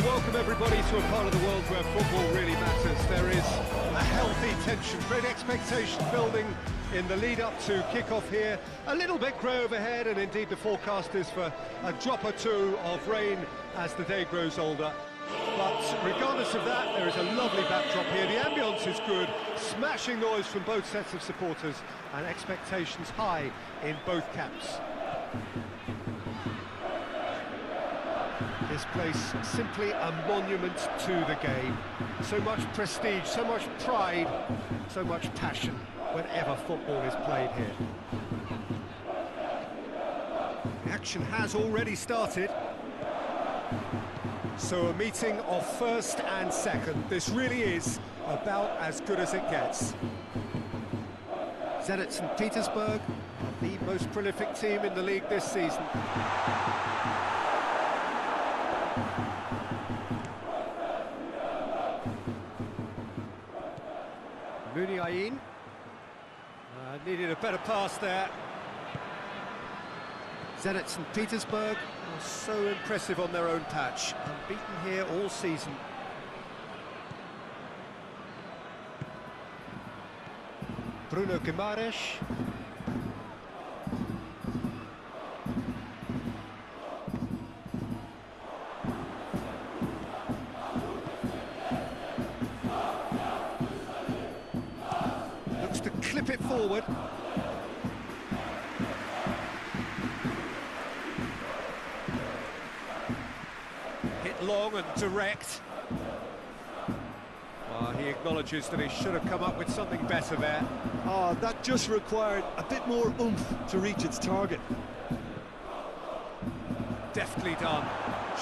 Well, welcome everybody to a part of the world where football really matters. There is a healthy tension, great expectation building in the lead-up to kick-off here. A little bit grey overhead, and indeed the forecast is for a drop or two of rain as the day grows older. But regardless of that, there is a lovely backdrop here. The ambience is good, smashing noise from both sets of supporters, and expectations high in both camps. This place simply a monument to the game. So much prestige, so much pride, so much passion whenever football is played here. The action has already started. So a meeting of first and second. This really is about as good as it gets. Zenit St. Petersburg, the most prolific team in the league this season. Muniain needed a better pass there. Zenit St. Petersburg are so impressive on their own patch, unbeaten here all season. Bruno Guimaraes. Looks to clip it forward. Hit long and direct. Well, he acknowledges that he should have come up with something better there. Oh, that just required a bit more oomph to reach its target. Deftly done.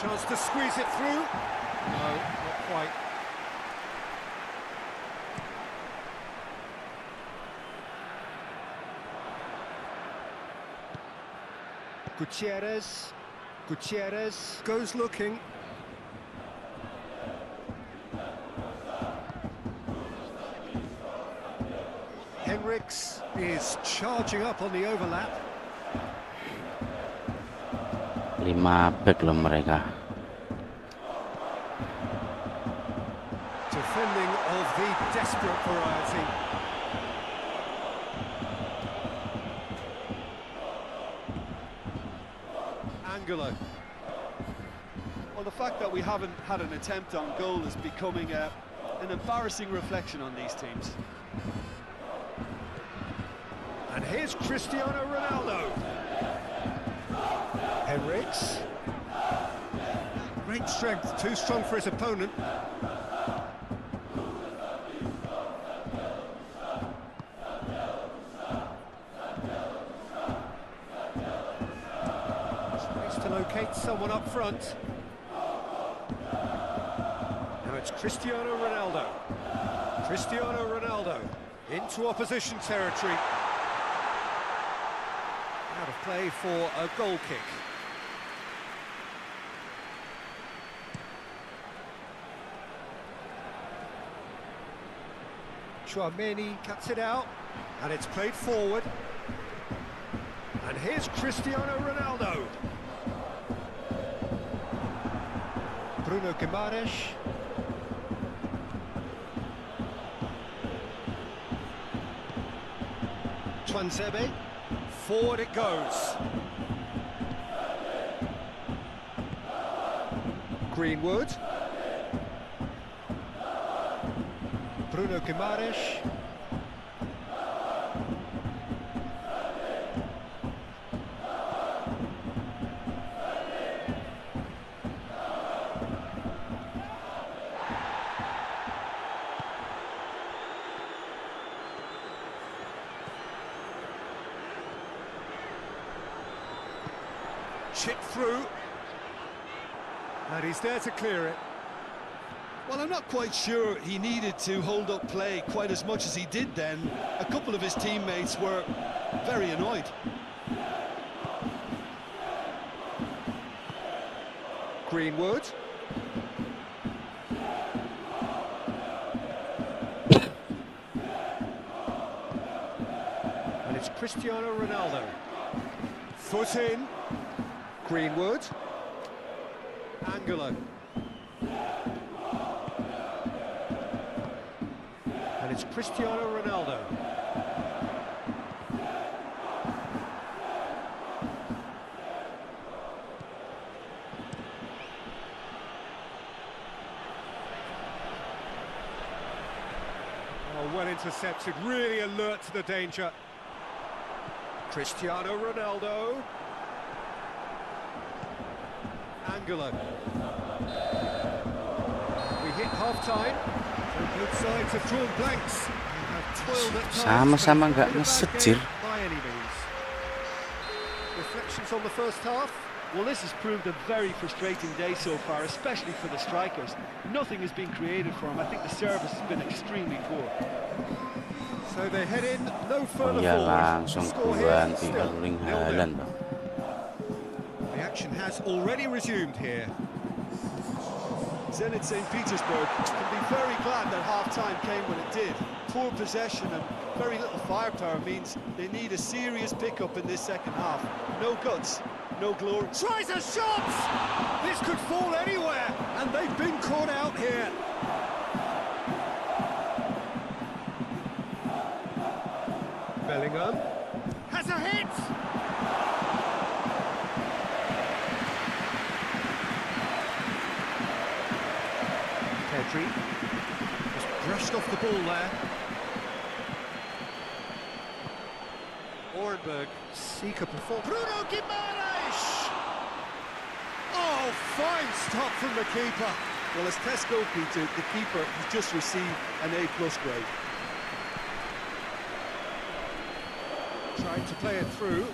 Chance to squeeze it through. No, not quite. Gutierrez goes looking. Henriks is charging up on the overlap. 5 back loh mereka. Defending of the desperate variety. Angelo. Well, the fact that we haven't had an attempt on goal is becoming an embarrassing reflection on these teams. And here's Cristiano Ronaldo. Henriks. Great strength, too strong for his opponent. Tries to locate someone up front. Now it's Cristiano Ronaldo. Cristiano Ronaldo into opposition territory. Out of play for a goal kick. Chouameni cuts it out, and it's played forward. And here's Cristiano Ronaldo. Bruno Guimaraes. Tuanzebe. Forward it goes. Greenwood. Bruno Guimaraes. Chip through, and he's there to clear it. Well, I'm not quite sure he needed to hold up play quite as much as he did then. A couple of his teammates were very annoyed. Greenwood. And it's Cristiano Ronaldo. Foot in. Greenwood. Angelo. It's Cristiano Ronaldo. Oh, well intercepted, really alert to the danger. Cristiano Ronaldo. Angolo. We hit half-time. Both sides have drawn blanks. Have toiled at times, Sama-sama but nggak it's not a ngeset, bad Jir. game by any means. Reflections on the first half. Well, this has proved a very frustrating day so far, especially for the strikers. Nothing has been created for them. I think the service has been extremely poor. So they head in, no Oh further ya, forward. langsung Score here, ganti still Erling 0-0. Haaland loh. The action has already resumed here. Zenit St. Petersburg can be very glad that half-time came when it did. Poor possession and very little firepower means they need a serious pickup in this second half. No guts, no glory. Tries a shot! This could fall anywhere, and they've been caught out here. Bellingham has a hit! Pedri just brushed off the ball there. Orenberg, seek a performance. Bruno Guimaraes! Oh, fine stop from the keeper. Well, as Tesco, Peter, the keeper has just received an A+ grade. Trying to play it through.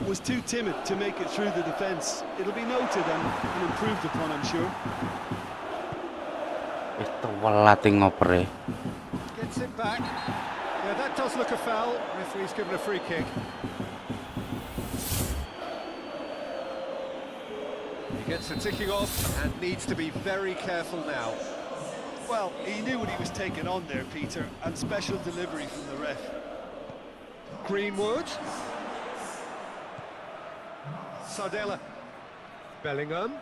Was too timid to make it through the defence. It'll be noted and improved upon, I'm sure. Itu welatih ngoper. Gets it back. Yeah, that does look a foul. Referee's given a free kick. He gets it ticking off and needs to be very careful now. Well, he knew what he was taking on there, Peter, and special delivery from the ref. Greenwood. Sardella. Bellingham.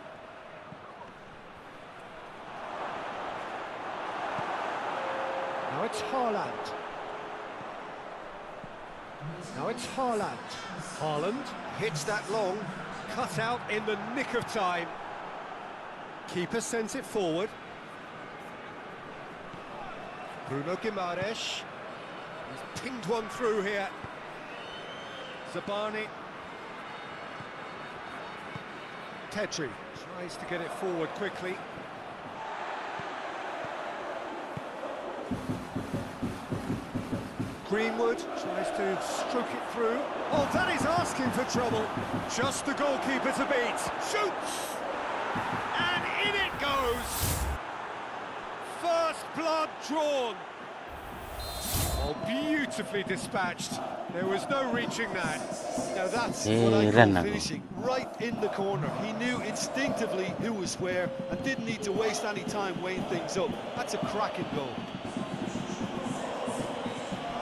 Now it's Haaland. Now it's Haaland. Haaland hits that long, cut out in the nick of time. Keeper sends it forward. Bruno Guimaraes. He's pinged one through here. Zabani. Pedri tries to get it forward quickly. Greenwood tries to stroke it through. Oh, that is asking for trouble. Just the goalkeeper to beat. Shoots! And in it goes! First blood drawn. Oh, beautifully dispatched. There was no reaching that. Now that's what I Ren call aku. finishing, right in the corner. He knew instinctively who was where and didn't need to waste any time weighing things up. That's a cracking goal.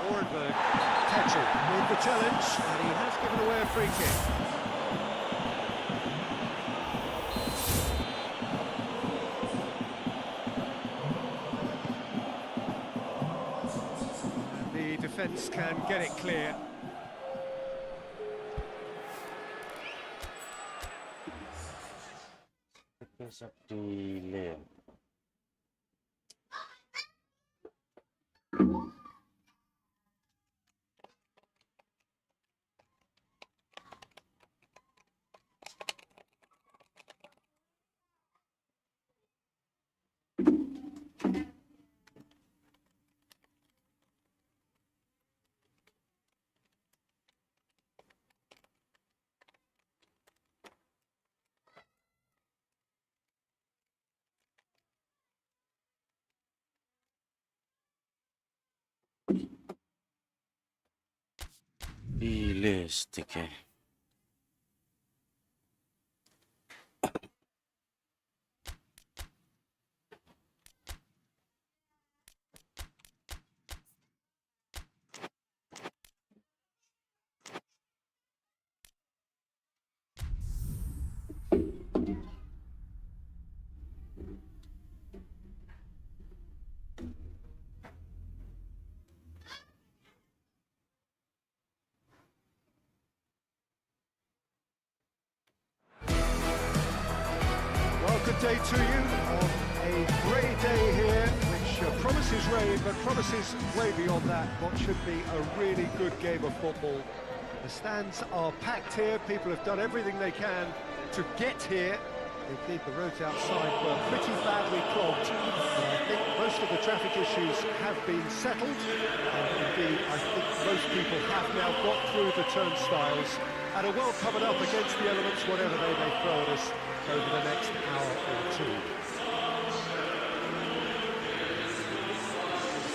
Orenberg, Pedri with the challenge, and he has given away a free kick. And the defence can get it clear. Besok delay. Delay stick ya. to you on a grey day here, which promises rain, but promises way beyond that what should be a really good game of football. The stands are packed here, people have done everything they can to get here. Indeed, the roads outside were pretty badly clogged. I think most of the traffic issues have been settled, and indeed, I think most people have now got through the turnstiles and are well covered up against the elements, whatever they may throw at us over the next hour or two.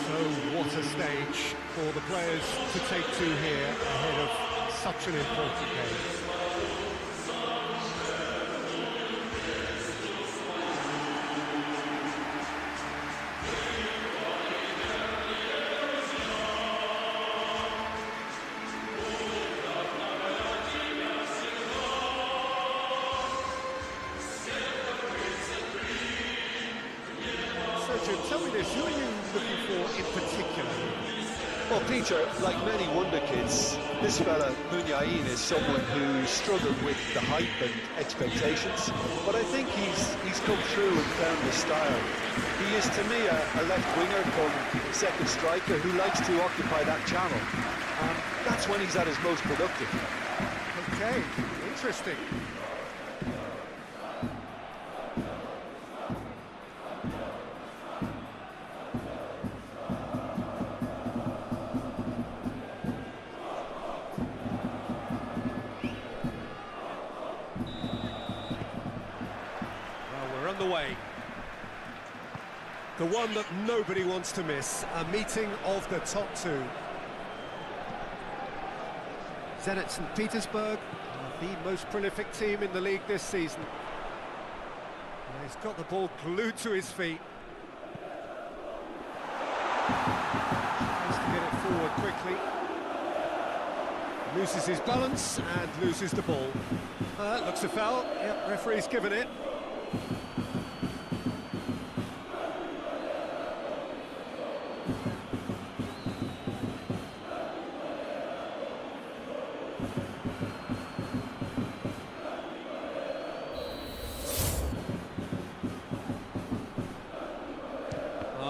So, what a stage for the players to take to here ahead of such an important game. Jim, tell me this, who are you looking for in particular? Well, Peter, like many wonder kids, this fella, Mbah, is someone who struggled with the hype and expectations, but I think he's come through and found his style. He is, to me, a left winger come second striker who likes to occupy that channel. That's when he's at his most productive. Okay, interesting. Way. The one that nobody wants to miss, a meeting of the top two. Zenit St. Petersburg, the most prolific team in the league this season. He's got the ball glued to his feet. Tries to get it forward quickly. Loses his balance and loses the ball. Looks a foul. Yep, referee's given it.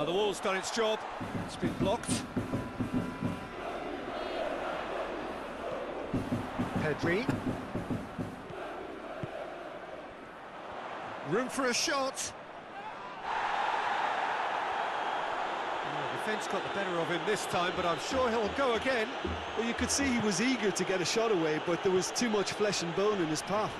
The wall's done its job. It's been blocked. Pedri. Room for a shot. The defence got the better of him this time, but I'm sure he'll go again. Well, you could see he was eager to get a shot away, but there was too much flesh and bone in his path.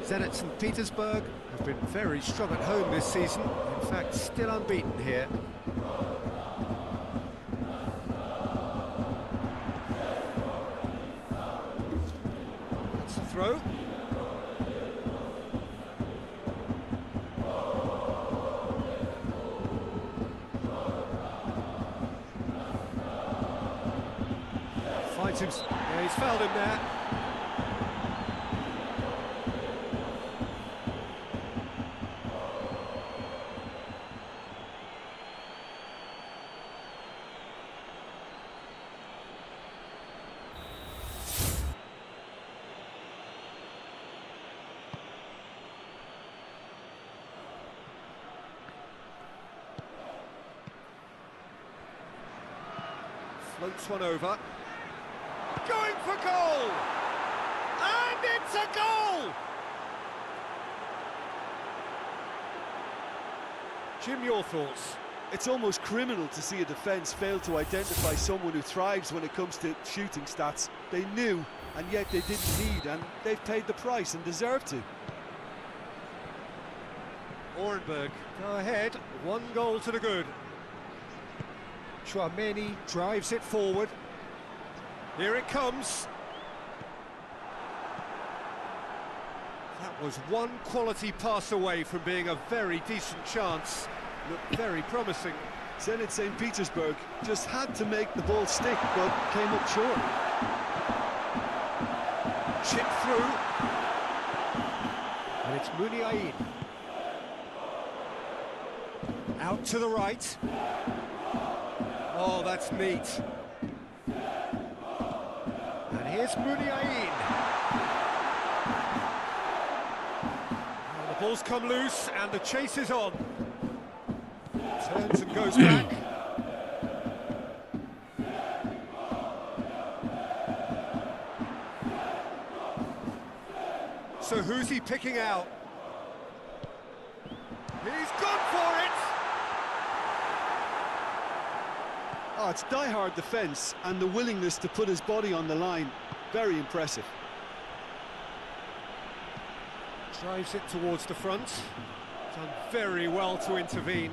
Zenit St. Petersburg have been very strong at home this season, in fact still unbeaten here. That's the throw. Finds him, yeah, he's fouled him there. Floats one over. Going for goal! And it's a goal! Jim, your thoughts? It's almost criminal to see a defence fail to identify someone who thrives when it comes to shooting stats. They knew, and yet they didn't need, and they've paid the price and deserve to. Orenberg, go ahead, 1 goal to the good. Chouameni drives it forward. Here it comes. That was one quality pass away from being a very decent chance. Looked very promising. Zenit St. Petersburg just had to make the ball stick, but came up short. Chip through. And it's Mbah. Out to the right. Oh, that's neat. And here's Muniain. And the ball's come loose and the chase is on. Turns and goes back. So who's he picking out? He's gone for it! Oh, it's die-hard defence and the willingness to put his body on the line. Very impressive. Drives it towards the front. Done very well to intervene.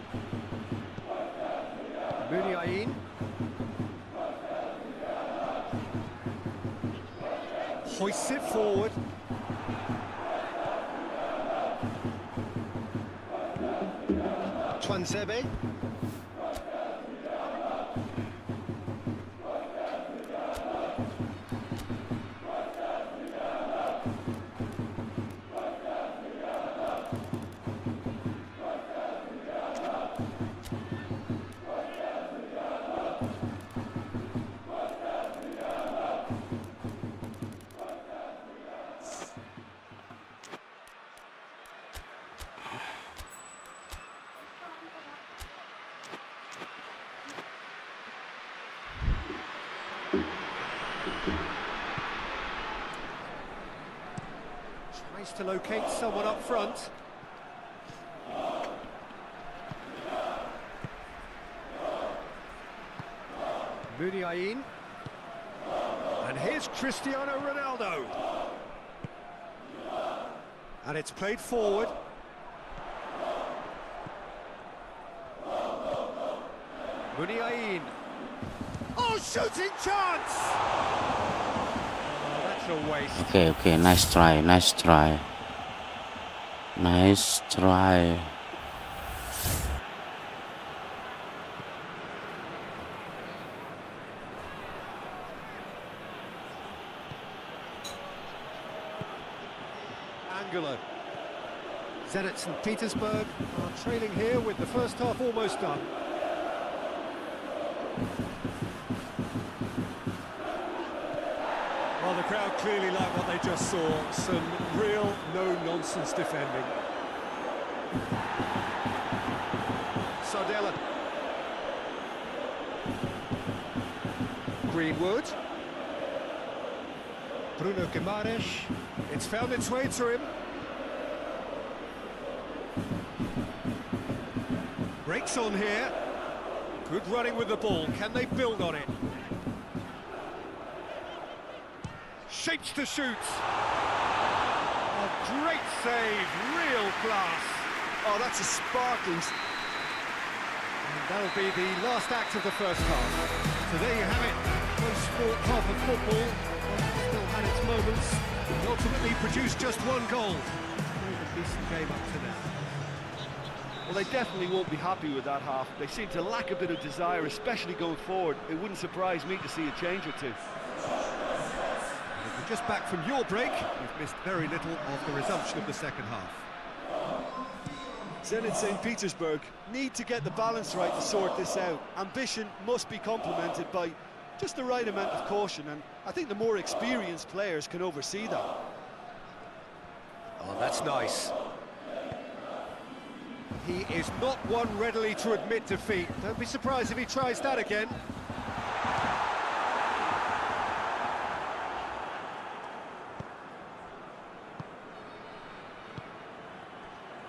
Muniain. Hoists it forward. Twansebe. Tries to locate someone up front. Muniain. And here's Cristiano Ronaldo. And it's played forward. Muniain. Oh, shooting chance! Oh, that's a waste. Okay, nice try, nice try. Nice try. Angulo. Zenit St. Petersburg are trailing here with the first half almost done. Well, the crowd clearly like what they just saw. Some real no-nonsense defending. Sardella. Greenwood. Bruno Guimaraes. It's found its way to him. Breaks on here. Good running with the ball. Can they build on it? Shapes to shoot. A great save, real class. Oh, that's a sparkling... And that'll be the last act of the first half. So there you have it. Close sport half of football. Still had its moments. It ultimately produced just one goal. A decent game up to now. Well, they definitely won't be happy with that half. They seem to lack a bit of desire, especially going forward. It wouldn't surprise me to see a change or two. If you're just back from your break, you've missed very little of the resumption of the second half. Zenit St. Petersburg need to get the balance right to sort this out. Ambition must be complemented by just the right amount of caution, and I think the more experienced players can oversee that. Oh, that's nice. He is not one readily to admit defeat. Don't be surprised if he tries that again.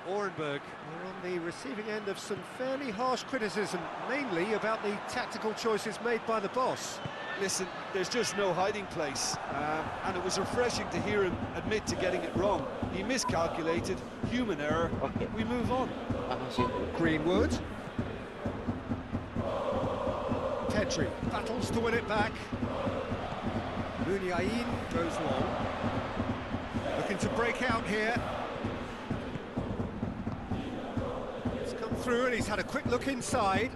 Orenberg are on the receiving end of some fairly harsh criticism, mainly about the tactical choices made by the boss. Listen, there's just no hiding place, and it was refreshing to hear him admit to getting it wrong. He miscalculated, human error, Okay. we move on. Greenwood. Petri battles to win it back. Muniain goes long. Looking to break out here. It's come through and he's had a quick look inside.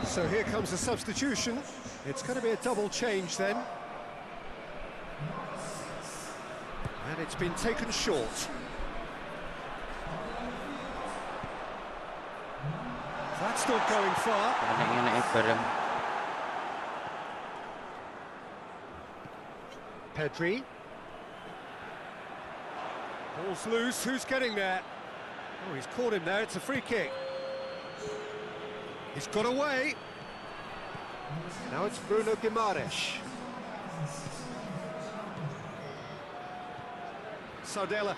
So here comes a substitution. It's going to be a double change then. And it's been taken short. That's That's not going far. Enak-enak bareng. Pedri. Ball's loose, who's getting there? Oh, he's caught him there, it's a free kick. He's got away. Now it's Bruno Guimaraes. Sardella.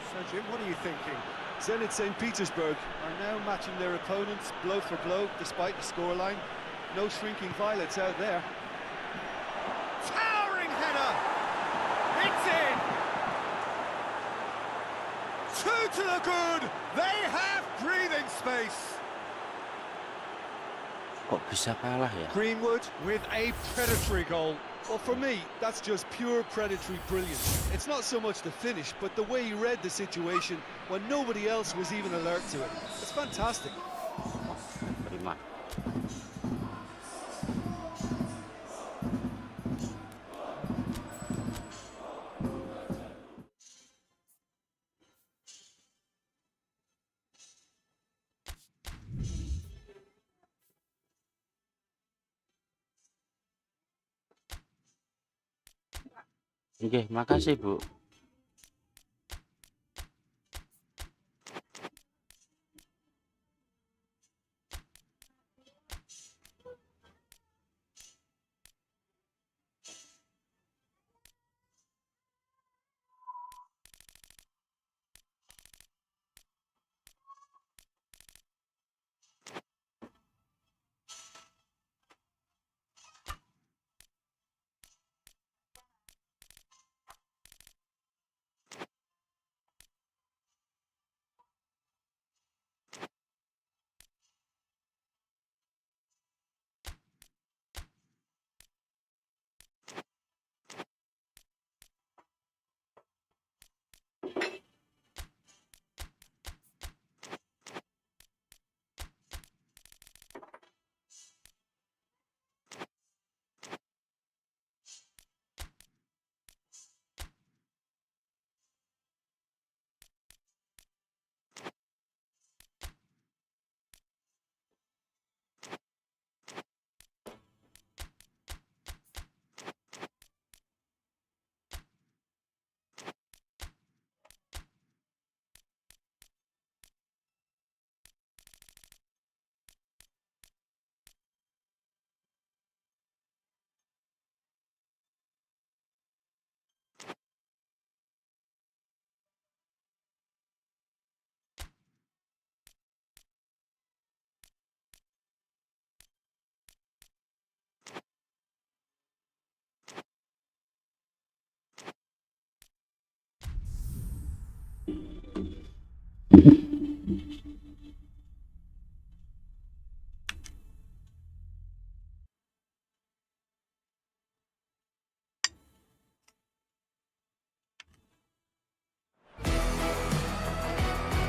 So Jim, what are you thinking? Zenit St. Petersburg are now matching their opponents blow for blow despite the scoreline. No shrinking violets out there. Towering header! It's in! Two to the good! They have breathing space! Kok bisa kalah ya? Greenwood with a predatory goal. Well, for me, that's just pure predatory brilliance. It's not so much the finish, but the way he read the situation when nobody else was even alert to it. It's fantastic. Terima. Oke, makasih Bu.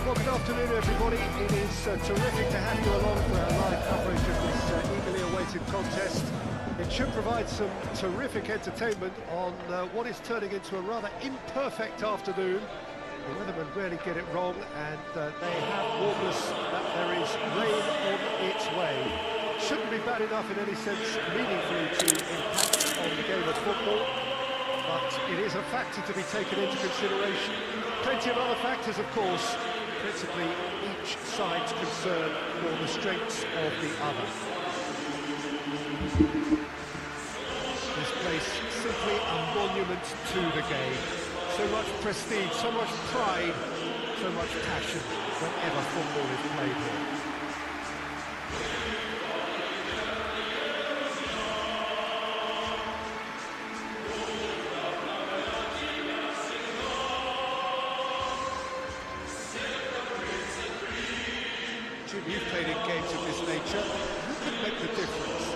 Well, good afternoon, everybody. It is terrific to have you along for our live coverage of this eagerly awaited contest. It should provide some terrific entertainment on what is turning into a rather imperfect afternoon. The weathermen really get it wrong, and they have warned us that there is rain on its way. Shouldn't be bad enough in any sense meaningfully to impact on the game of football, but it is a factor to be taken into consideration. Plenty of other factors, of course, principally each side's concern for the strengths of the other. This place simply a monument to the game. So much prestige, so much pride, so much passion whenever football is played here. Jim, you've played in games of this nature. Who can make the difference?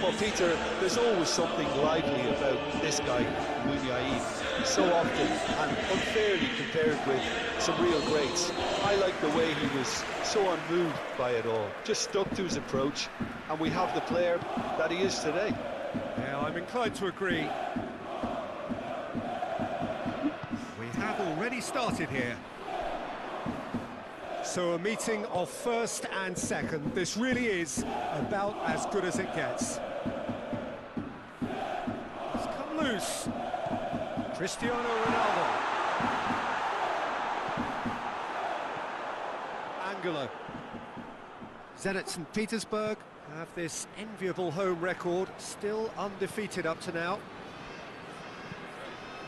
Well, Peter, there's always something lively about this guy, Munyaid. He's so often and unfairly compared with some real greats. I like the way he was so unmoved by it all. Just stuck to his approach, and we have the player that he is today. Yeah, I'm inclined to agree. We have already started here. So a meeting of first and second. This really is about as good as it gets. It's come loose. Cristiano Ronaldo. Angelo. Zenit St. Petersburg have this enviable home record, still undefeated up to now.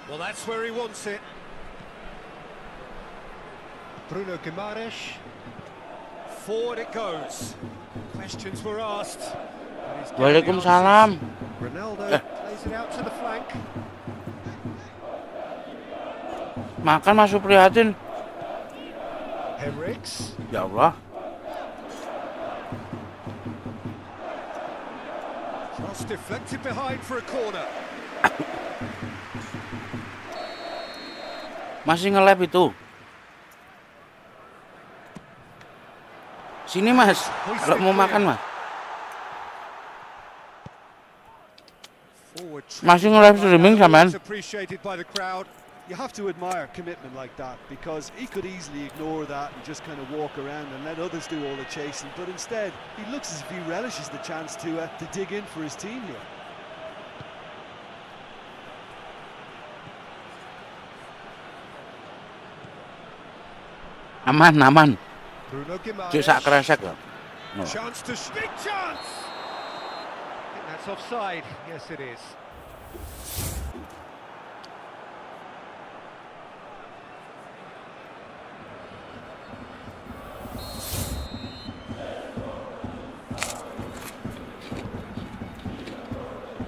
Well, that's where he wants it. Bruno Guimaraes. Forward it goes. Questions were asked. but he's getting the Waalaikumsalam. answers. Ronaldo plays it out to the flank. Makan masuk prihatin. Henriks. Ya Allah. Cross deflected behind for a corner. Masih nge-lab itu. Sini mas, kalau mau makan mas. Masih nge-live streaming sampean. Appreciated by the crowd. You have to admire commitment like that, because he could easily ignore that and just kind of walk around and let others do all the chasing, but instead he looks as if he relishes the chance to dig in for his team here. Aman, aman. Bruno Cuk Guimaraes. sak kresek loh. No. Chance to big chance. I think that's offside. Yes, it is.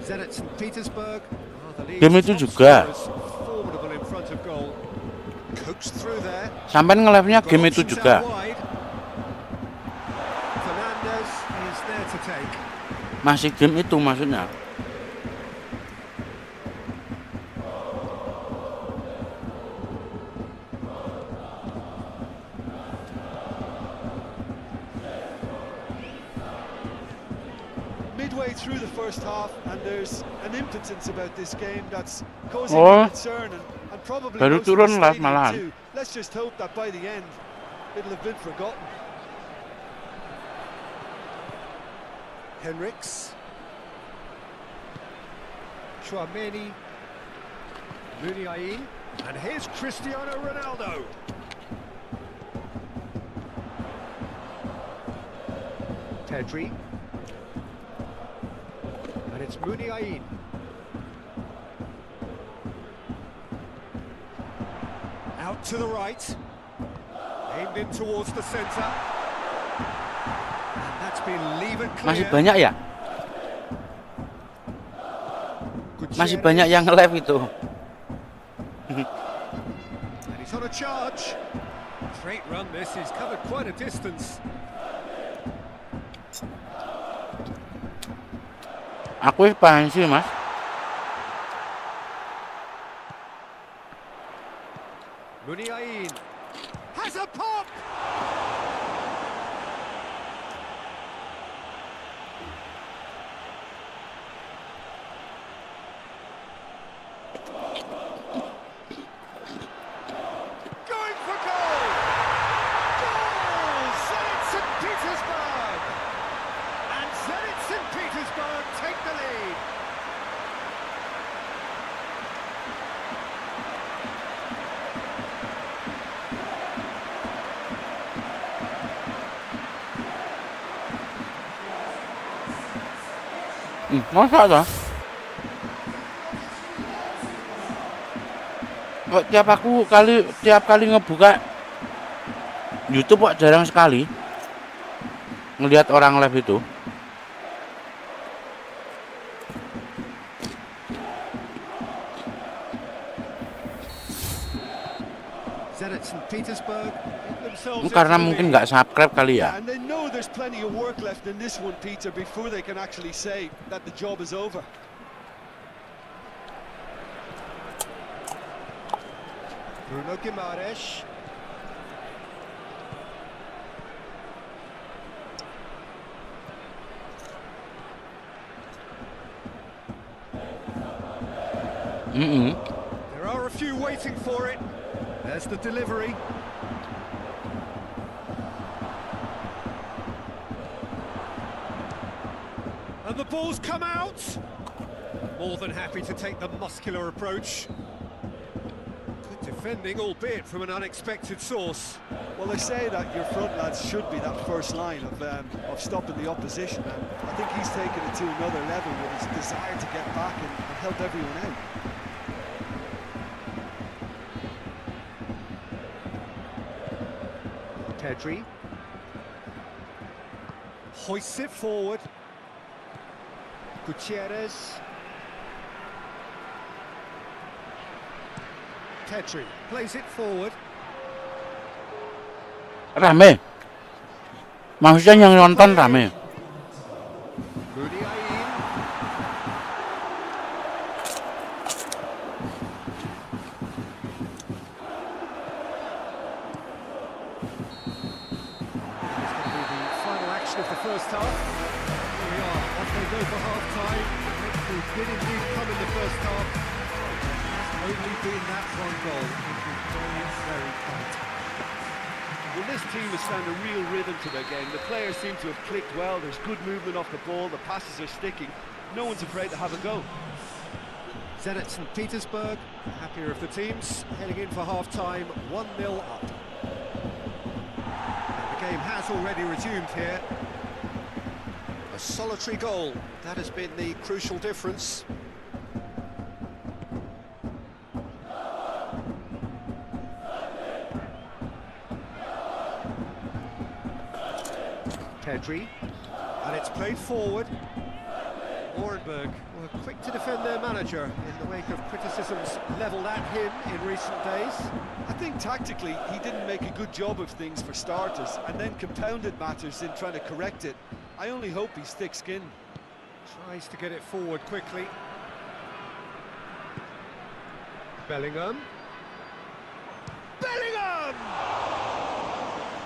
Zenit St. Petersburg. Game itu juga. Formidable in front of goal. Coaxed through there. Sampai nge-live-nya game itu juga. Fernandez is there to take. Masih game itu maksudnya. Midway through the first half, and there's an impotence about this game that's causing Oh. concern and probably Baru most of the turun lah stadium malahan. too. Let's just hope that by the end it'll have been forgotten. Henriks. Chouameni. Muniain. And here's Cristiano Ronaldo. Pedri. And it's Muniain. Out to the right. Aimed in towards the centre. And that's been levered clear. Masih banyak ya? Masih banyak yang nge-live itu. And he's on a charge. Straight run this, he's covered quite a distance. Aku apaan sih mas? Muniain has a pop! Going for goal! Goal! Zenit St. Petersburg! And Zenit St. Petersburg take the lead. Masa dah? Kok tiap kali ngebuka YouTube kok jarang sekali ngelihat orang live itu. Zenit St. Petersburg themselves Karena into the mungkin lead. nggak subscribe kali ya. And they know there's plenty of work left in this one, Peter, before they can actually say that the job is over. Bruno Guimaraes. There are a few waiting for it. There's the delivery. And the ball's come out. More than happy to take the muscular approach. Good defending, albeit from an unexpected source. Well, they say that your front lads should be that first line of stopping the opposition, and I think he's taken it to another level with his desire to get back and help everyone out. Pedri hoists it forward. Gutierrez. Pedri plays it forward. Rame. Maksudnya yang nonton rame. Of the first half. Here we are, off they go for half-time. They did indeed come in the first half. It's only been that one goal. It was very, very tight. Well, this team has found a real rhythm to their game. The players seem to have clicked well. There's good movement off the ball. The passes are sticking. No one's afraid to have a go. Zenit St. Petersburg, happier of the teams, heading in for half-time, 1-0 up. The game has already resumed here. A solitary goal, that has been the crucial difference. Pedri, and it's played forward. Orenburg were quick to defend their manager in the wake of criticisms levelled at him in recent days. I think tactically he didn't make a good job of things for starters, and then compounded matters in trying to correct it. I only hope he's thick-skinned. Tries to get it forward quickly. Bellingham. Bellingham!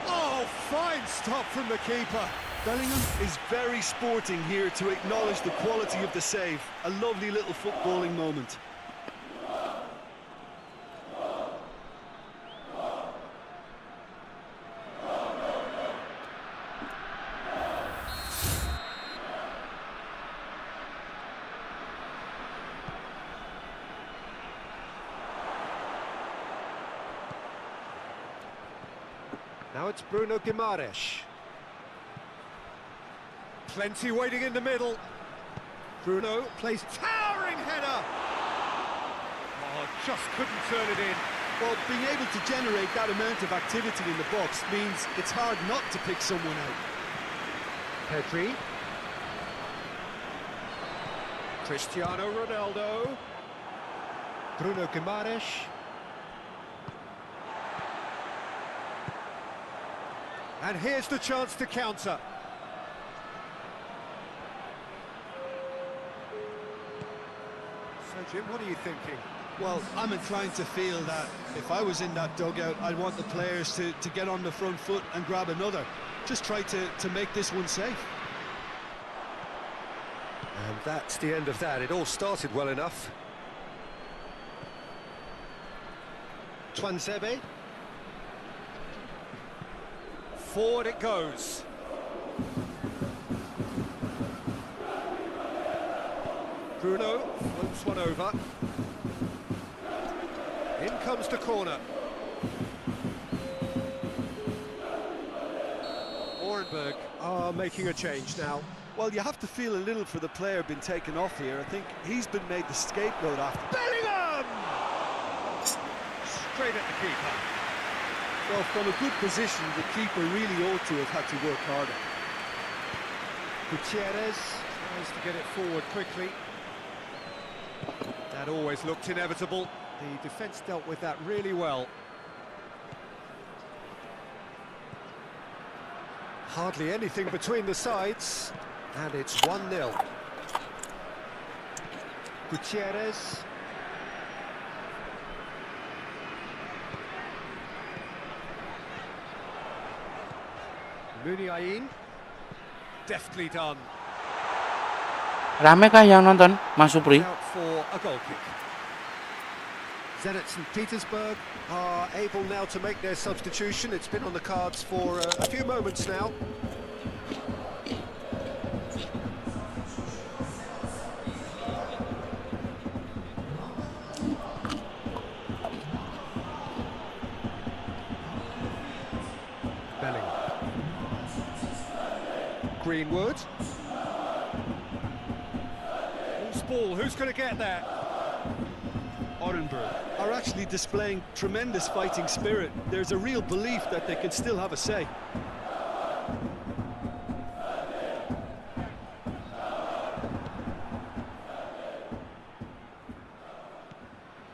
Oh, fine stop from the keeper. Bellingham is very sporting here to acknowledge the quality of the save. A lovely little footballing moment. Now it's Bruno Guimaraes. Plenty waiting in the middle. Bruno plays towering header. Oh, just couldn't turn it in. Well, being able to generate that amount of activity in the box means it's hard not to pick someone out. Pedri. Cristiano Ronaldo. Bruno Guimaraes. And here's the chance to counter. So, Jim, what are you thinking? Well, I'm inclined to feel that if I was in that dugout, I'd want the players to get on the front foot and grab another. Just try to make this one safe. And that's the end of that. It all started well enough. Tuanzebe. Forward it goes. Bruno floats one over. In comes the corner. Orenburg are making a change now. Well, you have to feel a little for the player being taken off here. I think he's been made the scapegoat after. Bellingham! Straight at the keeper. Well, from a good position, the keeper really ought to have had to work harder. Gutierrez tries to get it forward quickly. That always looked inevitable. The defence dealt with that really well. Hardly anything between the sides, and it's 1-0. Gutierrez. Muniain. Deftly done. Rame kah yang nonton, Mas Supri? Out for a goal kick. Zenit St. Petersburg are able now to make their substitution. It's been on the cards for a few moments now. Greenwood. Loose ball, who's going to get there? Orenburg are actually displaying tremendous fighting spirit. There's a real belief that they can still have a say.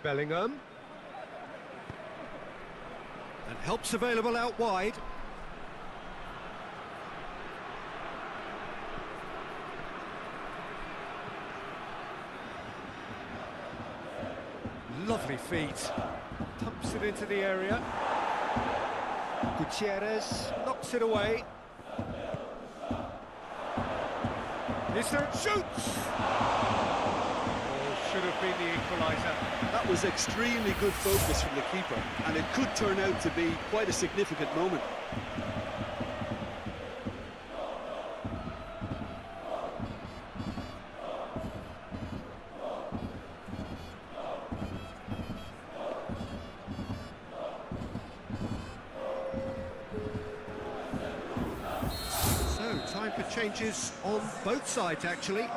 Bellingham. And help's available out wide. Lovely feet. Pumps it into the area. Gutierrez knocks it away. Is there? Shoots! Oh, should have been the equaliser. That was extremely good focus from the keeper, and it could turn out to be quite a significant moment. So, time for changes on both sides, actually.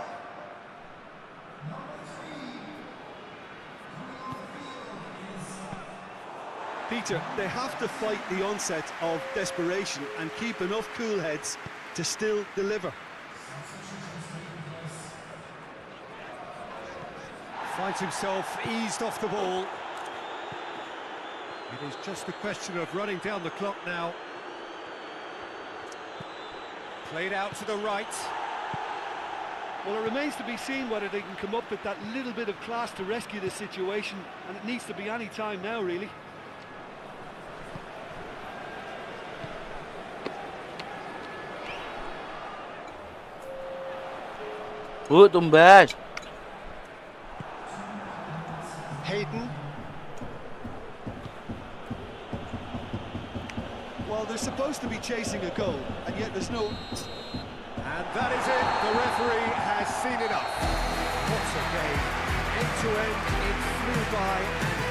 Peter, they have to fight the onset of desperation and keep enough cool heads to still deliver. Finds himself eased off the ball. It is just a question of running down the clock now. Played out to the right. Well, it remains to be seen whether they can come up with that little bit of class to rescue the situation, and it needs to be any time now, really. Tumbas. Hayden. Well, they're supposed to be chasing a goal, and yet there's no... And that is it. The referee has seen enough. What's a game? End to end, it flew by,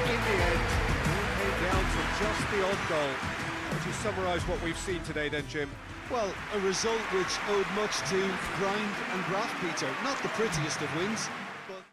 and in the end, it came down to just the odd goal. How would you summarise what we've seen today then, Jim? Well, a result which owed much to grind and graft, Peter. Not the prettiest of wins, but...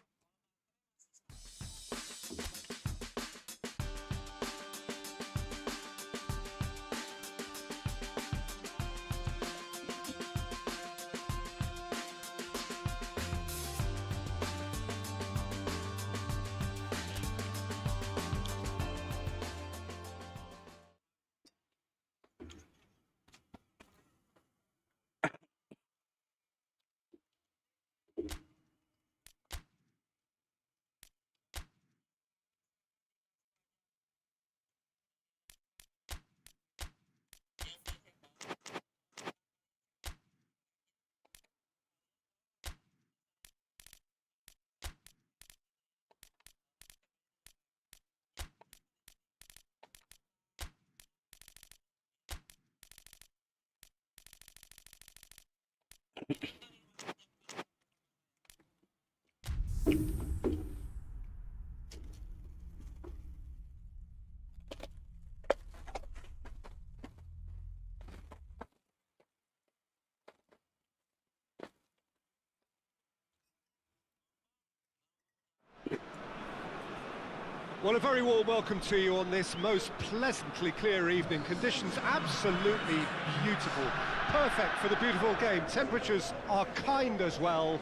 Well, a very warm welcome to you on this most pleasantly clear evening. Conditions absolutely beautiful. Perfect for the beautiful game. Temperatures are kind as well.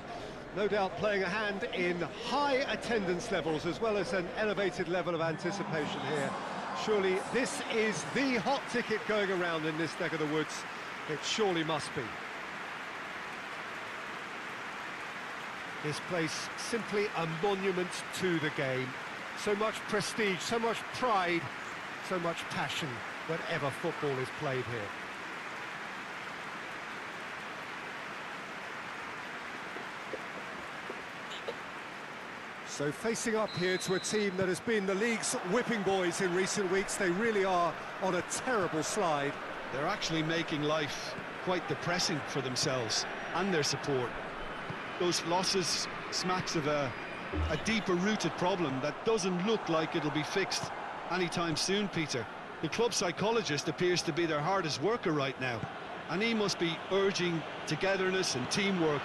No doubt playing a hand in high attendance levels as well as an elevated level of anticipation here. Surely this is the hot ticket going around in this neck of the woods. It surely must be. This place simply a monument to the game. So much prestige, so much pride, so much passion whenever football is played here. So facing up here to a team that has been the league's whipping boys in recent weeks, they really are on a terrible slide. They're actually making life quite depressing for themselves and their support. Those losses smacks of a deeper-rooted problem that doesn't look like it'll be fixed anytime soon, Peter. The club psychologist appears to be their hardest worker right now. And he must be urging togetherness and teamwork,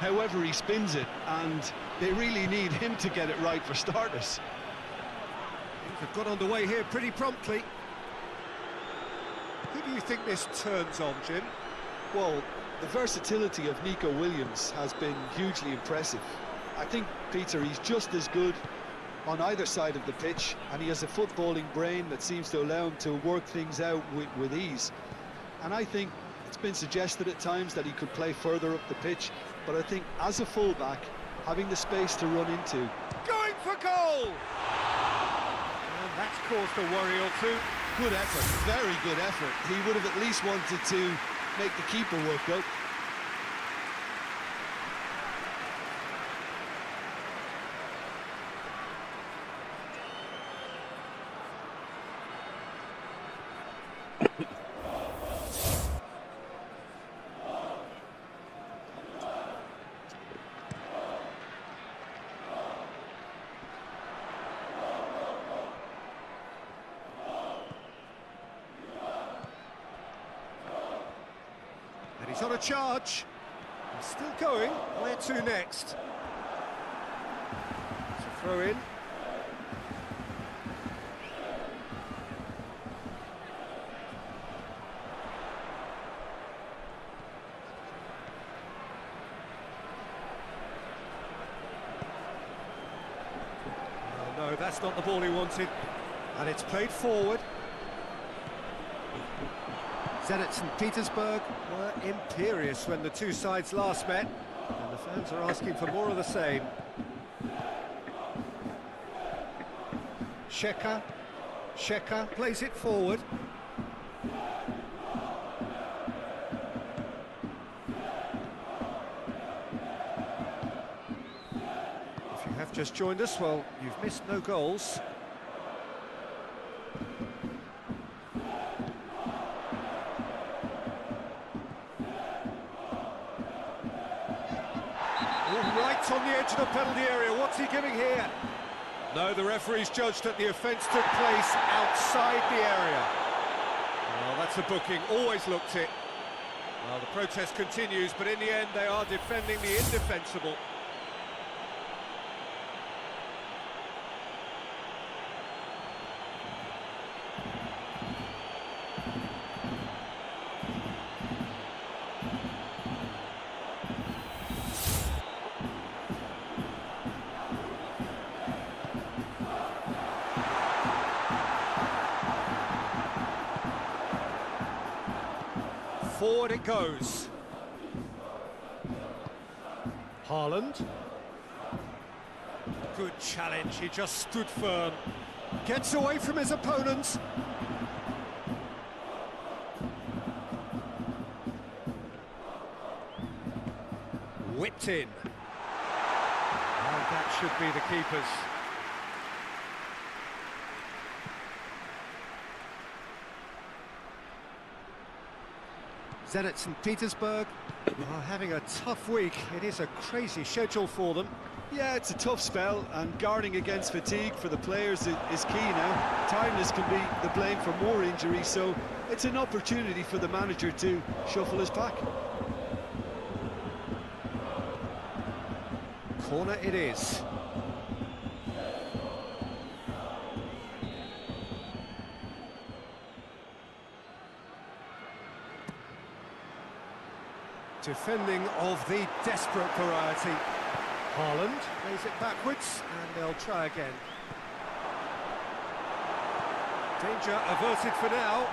however he spins it, and they really need him to get it right for starters. Things have got underway here pretty promptly. Who do you think this turns on, Jim? Well, the versatility of Nico Williams has been hugely impressive. I think, Peter, he's just as good on either side of the pitch, and he has a footballing brain that seems to allow him to work things out with ease. And I think it's been suggested at times that he could play further up the pitch, but I think as a fullback, having the space to run into... Going for goal! And that's caused a worry or two. Good effort, very good effort. He would have at least wanted to make the keeper work though. And he's on a charge. He's still going. Where to next? It's a throw in. Oh, no, that's not the ball he wanted. And it's played forward. Zenit St. Petersburg were imperious when the two sides last met, and the fans are asking for more of the same. Sheka plays it forward. If you have just joined us, well, you've missed no goals. Right on the edge of the penalty area. What's he giving here? No, the referee's judged that the offence took place outside the area. Well, that's a booking. Always looked it. Well, the protest continues, but in the end, they are defending the indefensible. Forward it goes. Haaland. Good challenge, he just stood firm. Gets away from his opponents. Whipped in. And that should be the keeper's. Zenit St. Petersburg are having a tough week. It is a crazy schedule for them. Yeah, it's a tough spell, and guarding against fatigue for the players is key now. Tiredness can be the blame for more injuries, so it's an opportunity for the manager to shuffle his pack. Corner it is. Defending of the desperate variety. Haaland plays it backwards, and they'll try again. Danger averted for now.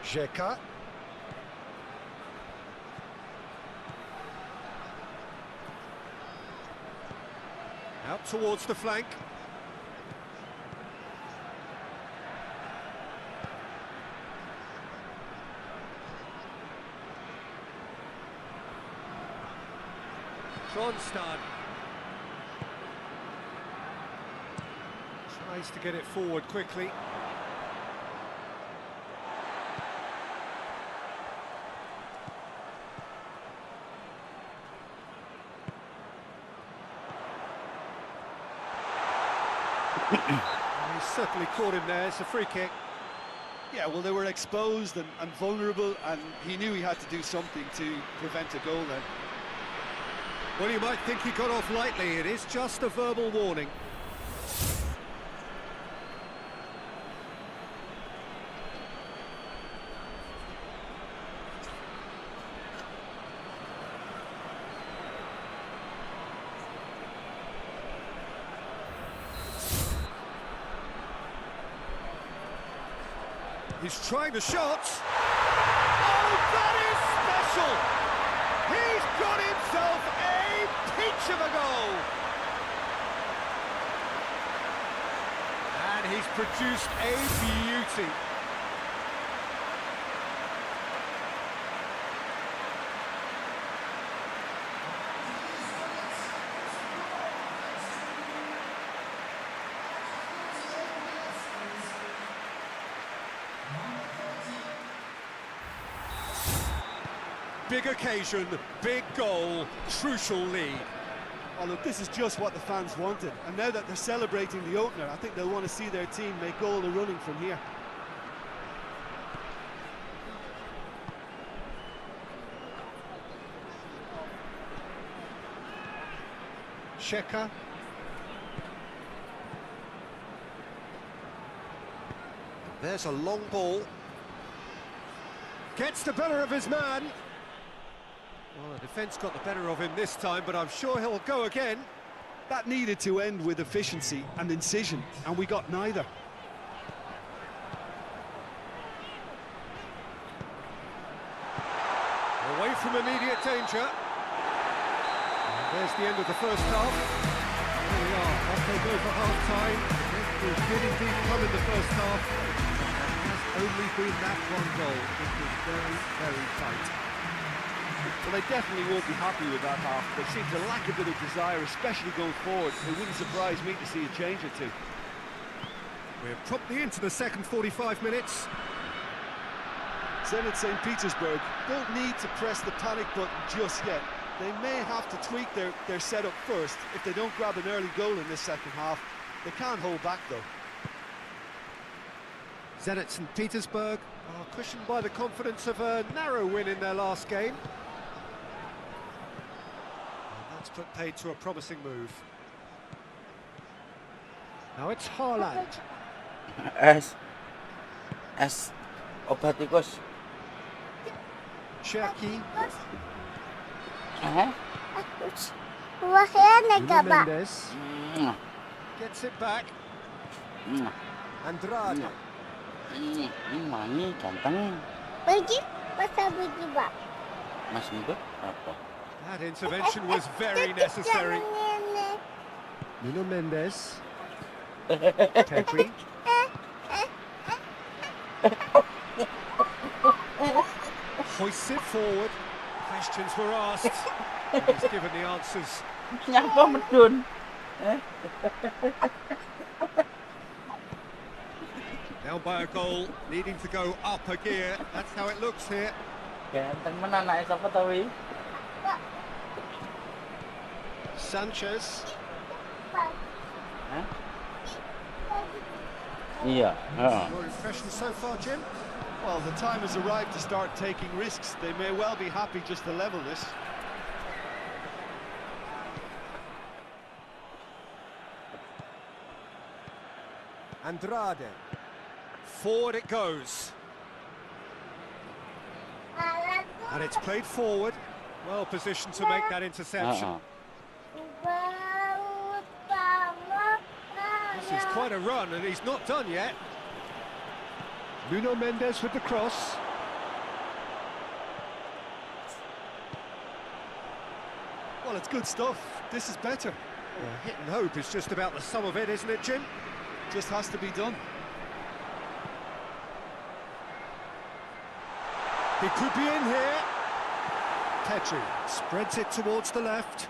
Xhaka. Out towards the flank. Tronstad tries to get it forward quickly. He's certainly caught him there. It's a free kick. Yeah, well, they were exposed and vulnerable, and he knew he had to do something to prevent a goal then. Well, you might think he got off lightly. It is just a verbal warning. He's trying the shot. Oh, that is special! He's got himself a peach of a goal! And he's produced a beauty. Big occasion, big goal, crucial lead. Oh, look, this is just what the fans wanted. And now that they're celebrating the opener, I think they'll want to see their team make all the running from here. Sheka. There's a long ball. Gets the better of his man. Well, the defence got the better of him this time, but I'm sure he'll go again. That needed to end with efficiency and incision, and we got neither. Away from immediate danger. And there's the end of the first half. Here we are, off they go for half-time. It did indeed come in the first half. It has only been that one goal. It was very, very tight. Well, they definitely won't be happy with that half. They seem to lack a bit of desire, especially going forward. It wouldn't surprise me to see a change or two. We're promptly into the second 45 minutes. Zenit St. Petersburg don't need to press the panic button just yet. They may have to tweak their setup first if they don't grab an early goal in this second half. They can't hold back, though. Zenit St. Petersburg are cushioned by the confidence of a narrow win in their last game. And that's put paid to a promising move. Now it's Haaland. Es obat tikus. Cherki. Mendes. Gets it back. Andrade. Mami ganteng. Pergi, pasal pergi, Pak. Mas Mbah apa? That intervention was very necessary. Nuno Mendes. Pedri. Hoists it forward. Questions were asked. And he's given the answers. Nyapa medun. Down by a goal, needing to go up a gear. That's how it looks here. Ganteng mana anak siapa tahu? Sanchez. Iya. Your impression so far, Jim? Well, the time has arrived to start taking risks. They may well be happy just to level this. Andrade. Forward it goes. And it's played forward. Well positioned to make that interception. This is quite a run, and he's not done yet. Nuno Mendes with the cross. Well, it's good stuff. This is better. Well, hit and hope is just about the sum of it, isn't it, Jim? Just has to be done. He could be in here. Pedri spreads it towards the left.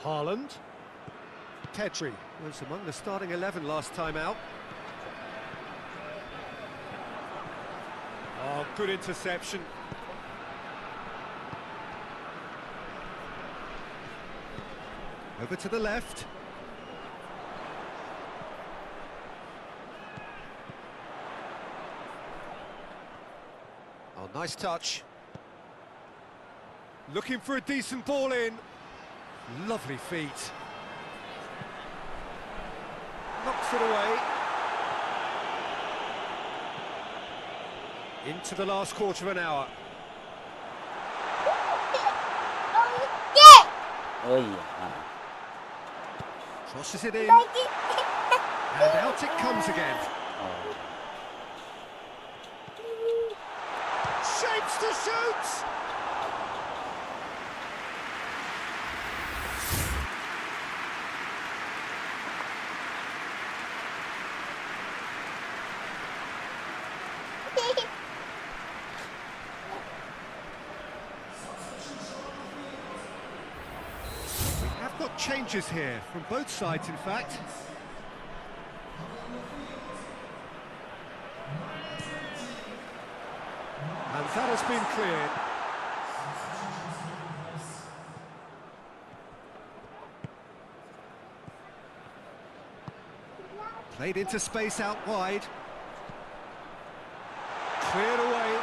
Haaland. Pedri was among the starting 11 last time out. Oh, good interception. Over to the left. Nice touch. Looking for a decent ball in. Lovely feet. Knocks it away. Into the last quarter of an hour. Oh iya. Crosses it in. And out it comes again. Oh. Shapes to shoot! We have got changes here, from both sides in fact. And that has been cleared. Played into space out wide. Cleared away.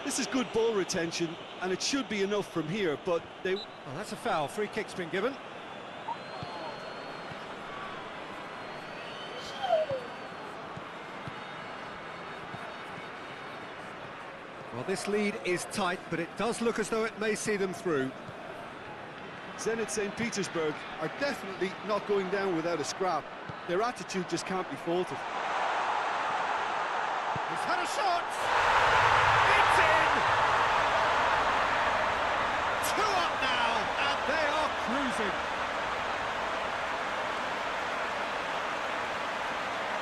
This is good ball retention, and it should be enough from here, but they... Oh, that's a foul. Free kick's been given. Well, this lead is tight, but it does look as though it may see them through. Zenit St. Petersburg are definitely not going down without a scrap. Their attitude just can't be faulted. He's had a shot! It's in! 2 up now, and they are cruising.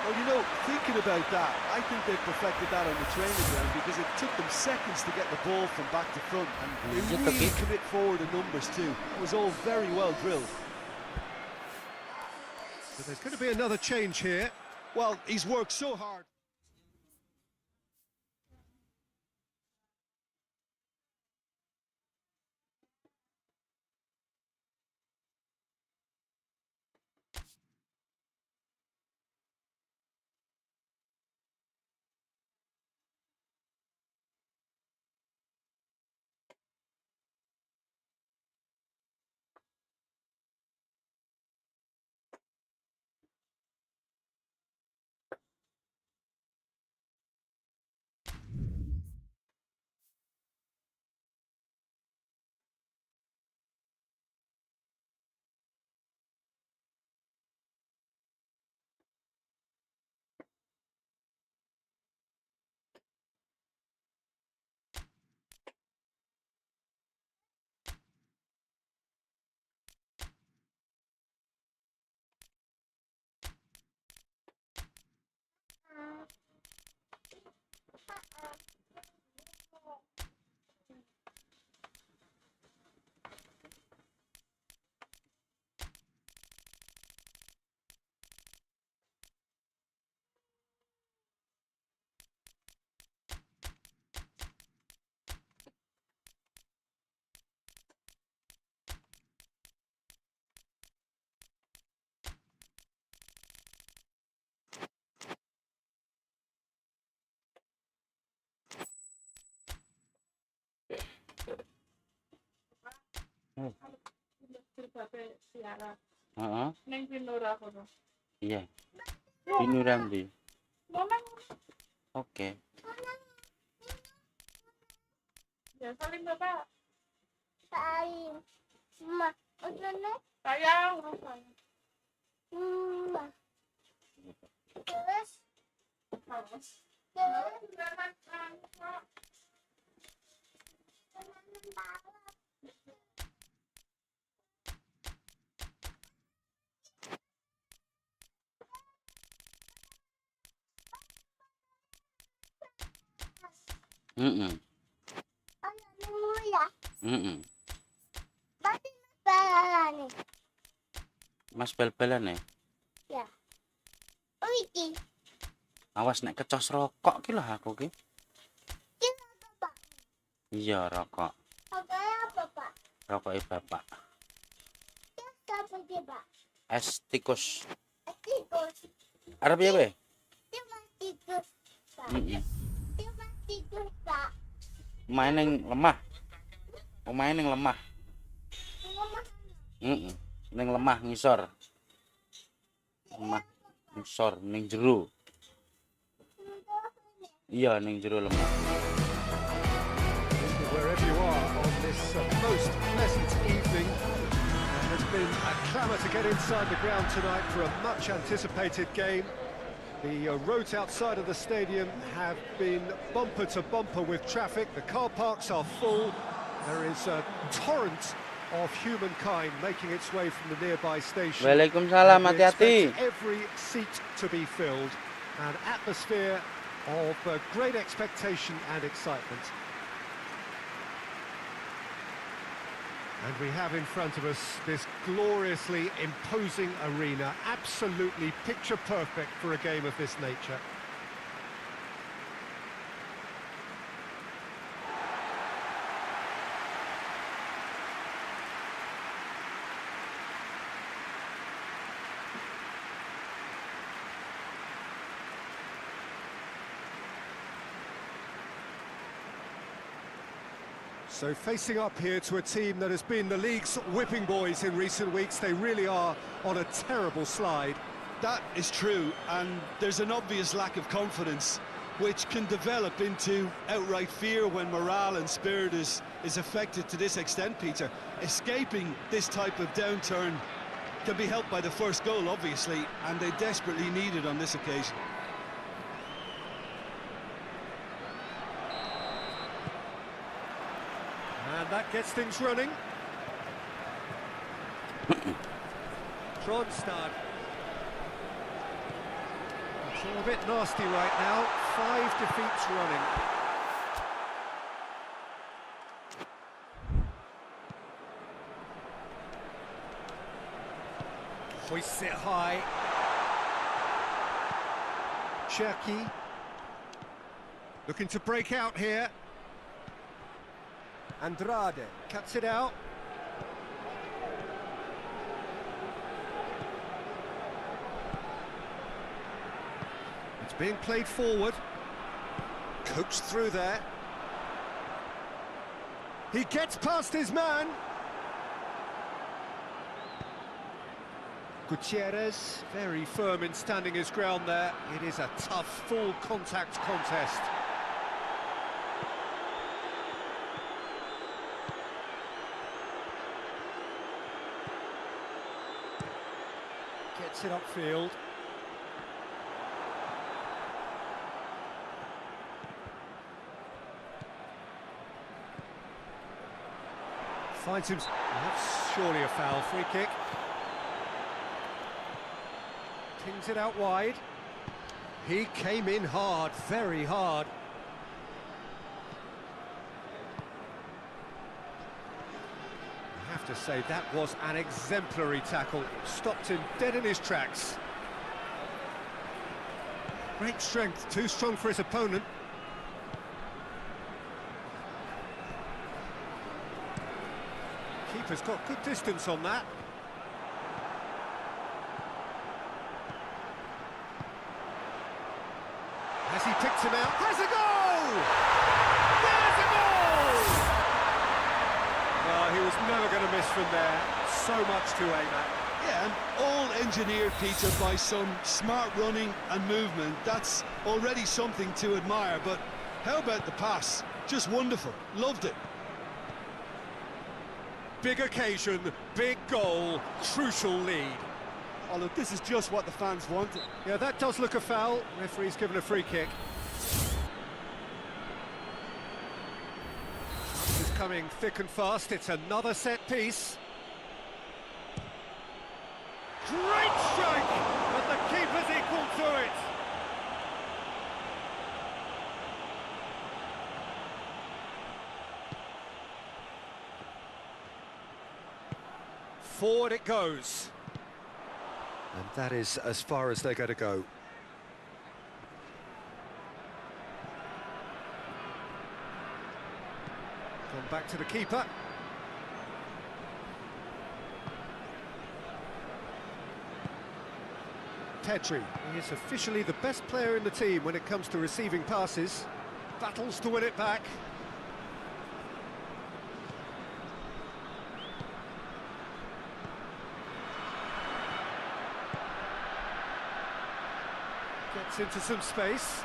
Well, you know, thinking about that, I think they perfected that on the training ground because it took them seconds to get the ball from back to front, and they really commit forward in numbers too. It was all very well drilled. But there's going to be another change here. Well, he's worked so hard. Heeh. Neng Pinura kono. Iya. Pinuram di. Momen. Oke. Ya saling Bapak. Salim. Ma, udah Sayang, urusan. Terus, Harus. Heeh. mula. Heeh. Berarti parah nih. Mas bel-belan ya. Ya. Oh, iki. Awas nek kecos rokok ki lho aku ki. Kita apa, Pak? Iya, rokok. Apa apa, Pak? Rokoke bapak. Kita apa dia, Pak? Es tikus. Tikus. Arep ya, we? Dia tidur, Pak. Mm-mm. Cuma tidur, Pak. Main yang lemah. Pemain yang lemah. Mama, Ning lemah ngisor. Lemah ngisor ning jero. Iya ning jero lemah. Wherever you are on this most pleasant evening, there has been a clamour to get inside the ground tonight for a much anticipated game. The roads outside of the stadium have been bumper to bumper with traffic. The car parks are full. There is a torrent of humankind making its way from the nearby station. Waalaikumsalam, And we hati-hati. expect every seat to be filled. An atmosphere of great expectation and excitement. And we have in front of us this gloriously imposing arena, absolutely picture perfect for a game of this nature. So facing up here to a team that has been the league's whipping boys in recent weeks, they really are on a terrible slide. That is true, and there's an obvious lack of confidence, which can develop into outright fear when morale and spirit is affected to this extent, Peter. Escaping this type of downturn can be helped by the first goal, obviously, and they desperately need it on this occasion. And that gets things running. Tronstad. It's all a bit nasty right now. 5 defeats running. Hoists it high. Cherki. Looking to break out here. Andrade cuts it out. It's being played forward. Coached through there. He gets past his man. Gutierrez, very firm in standing his ground there. It is a tough, full contact contest. Gets it upfield. Finds him. That's surely a foul. Free kick. Pings it out wide. He came in hard, very hard. I have to say that was an exemplary tackle. Stopped him dead in his tracks. Great strength, too strong for his opponent. Keeper's got good distance on that. Has he picked him out? Has a goal! There's a goal! Well, he was never going to miss from there. So much to aim at. Yeah, and all engineered, Peter, by some smart running and movement. That's already something to admire, but how about the pass? Just wonderful. Loved it. Big occasion, big goal, crucial lead. Oh, look, this is just what the fans wanted. Yeah, that does look a foul. Referee's given a free kick. It's coming thick and fast. It's another set piece. Great strike! But the keeper's equal to it. Forward it goes. And that is as far as they're going to go. Gone back to the keeper. Pedri. He is officially the best player in the team when it comes to receiving passes. Battles to win it back. Gets into some space.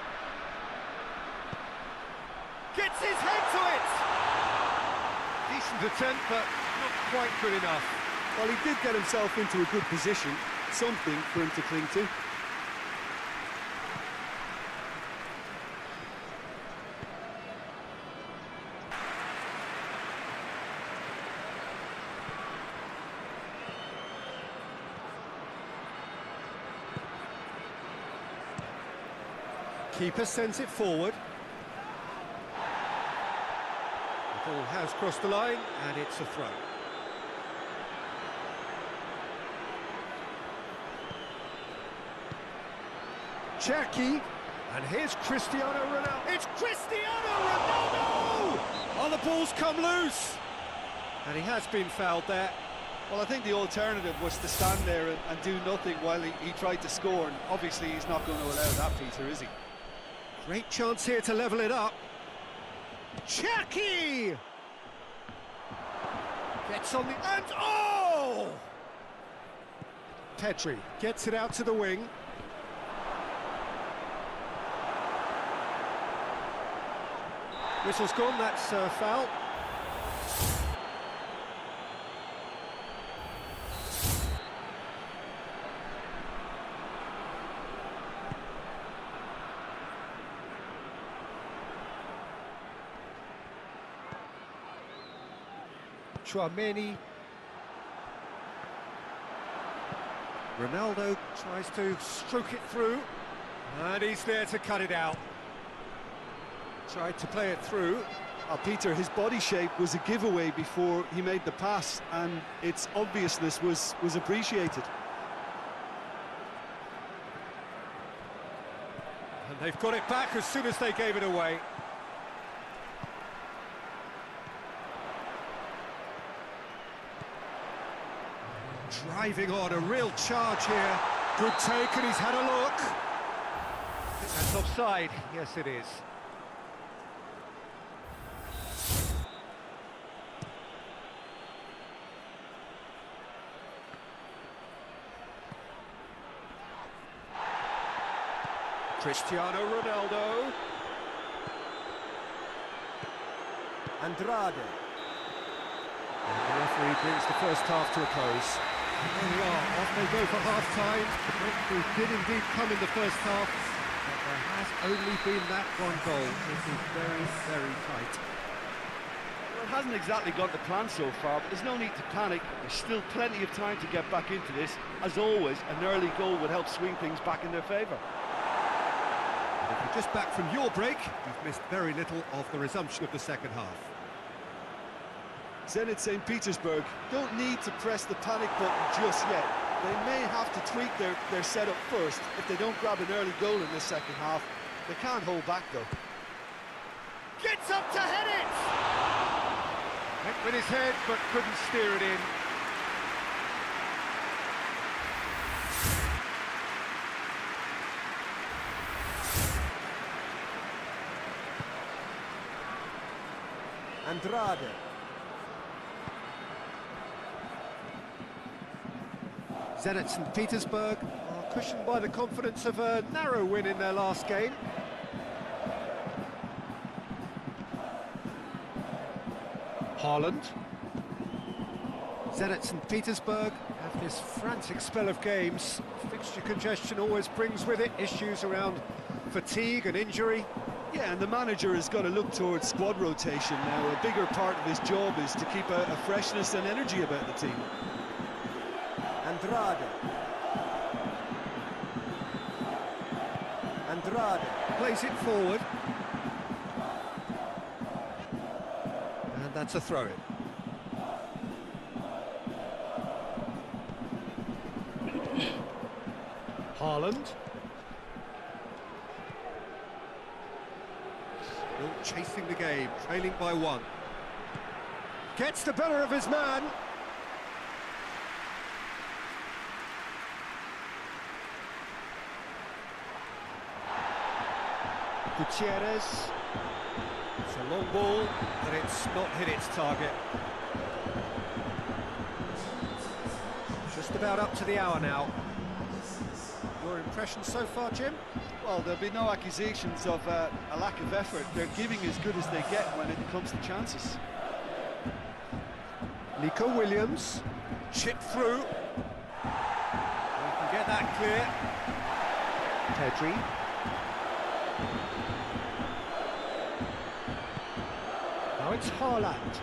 Gets his head to it! Decent attempt, but not quite good enough. Well, he did get himself into a good position, something for him to cling to. Keeper sends it forward. The ball has crossed the line, and it's a throw. Cherki, and here's Cristiano Ronaldo. It's Cristiano Ronaldo! Oh, the ball's come loose! And he has been fouled there. Well, I think the alternative was to stand there and do nothing while he tried to score, and obviously he's not going to allow that, Peter, is he? Great chance here to level it up. Cherki! Gets on the... and oh! Pedri gets it out to the wing. Whistle's gone, that's a foul. Chouameni. Ronaldo tries to stroke it through, and he's there to cut it out. Tried to play it through. Peter, his body shape was a giveaway before he made the pass, and its obviousness was appreciated. And they've got it back as soon as they gave it away. Driving on, a real charge here. Good take, and he's had a look. I think that's offside. Yes, it is. Cristiano Ronaldo. Andrade. And the referee brings the first half to a close. There we are, off they go for half-time. The breakthrough did indeed come in the first half, but there has only been that one goal. This is very, very tight. Well, it hasn't exactly gone to plan so far, but there's no need to panic. There's still plenty of time to get back into this. As always, an early goal would help swing things back in their favour. And if you're just back from your break, you've missed very little of the resumption of the second half. Zenit St. Petersburg don't need to press the panic button just yet. They may have to tweak their setup first if they don't grab an early goal in this second half. They can't hold back though. Gets up to head it! Went with his head, but couldn't steer it in. Andrade. Zenit St. Petersburg are cushioned by the confidence of a narrow win in their last game. Haaland. Zenit St. Petersburg have this frantic spell of games. Fixture congestion always brings with it issues around fatigue and injury. Yeah, and the manager has got to look towards squad rotation now. A bigger part of his job is to keep a freshness and energy about the team. Andrade. Andrade plays it forward. And that's a throw-in. Haaland. Still chasing the game, trailing by one. Gets the better of his man. Gutierrez. It's a long ball, but it's not hit its target. Just about up to the hour now. Your impression so far, Jim? Well, there'll be no accusations of a lack of effort. They're giving as good as they get when it comes to chances. Nico Williams, chip through. We can get that clear. Pedri. Now it's Haaland.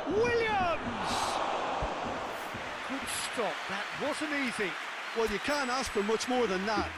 Williams! Good stop, that wasn't easy. Well, you can't ask for much more than that.